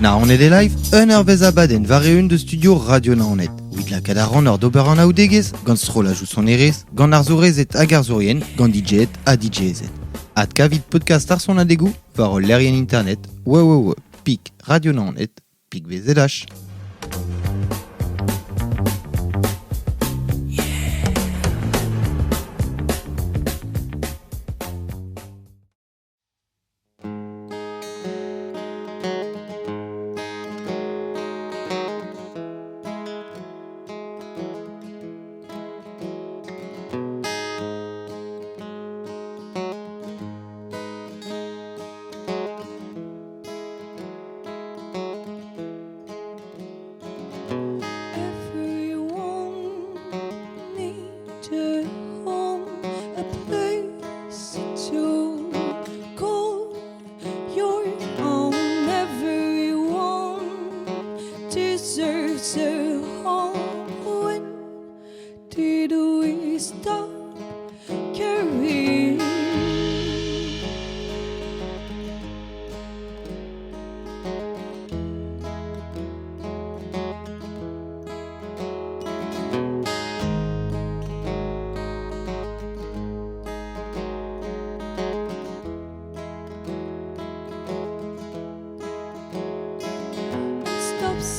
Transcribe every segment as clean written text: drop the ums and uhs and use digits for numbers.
Naonet e live, un vez abaden var eun de studio Radio Naonet. Ouid la kadaran ur d'ober an aoudegez, gant strolajou son erez, gant ar zorezet hag ar zorien, gant DJet a DJezet. Ad kavit podcast ar son adegou, var ol lerien internet, pik Radio Naonet, pik VZH.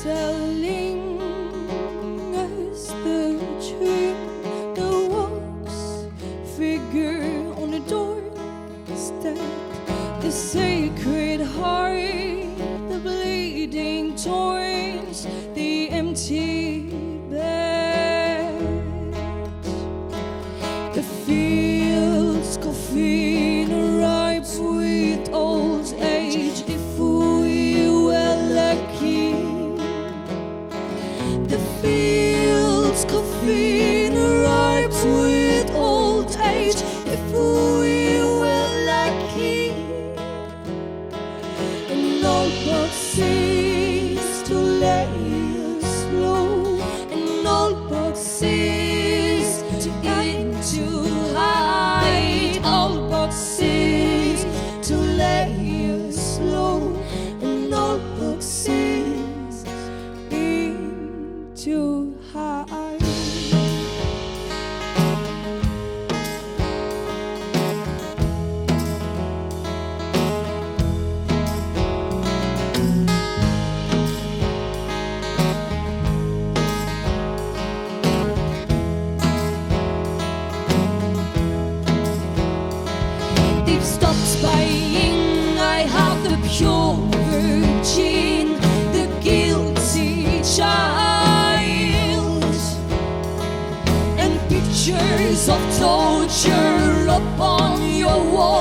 Selling us the dream, the wax figure on the doorstep, the sacred heart, the bleeding torrents, the empty bed, the fields coffin ripe with old age. If we were lucky, the fields coffin ripe with old age. If we were lucky, and all boxes to lay us low, and all boxes to into hide, all boxes to lay us low, and all boxes too high. They've stopped spying. I have the pure virgin, the guilty child, and pictures of torture upon your wall.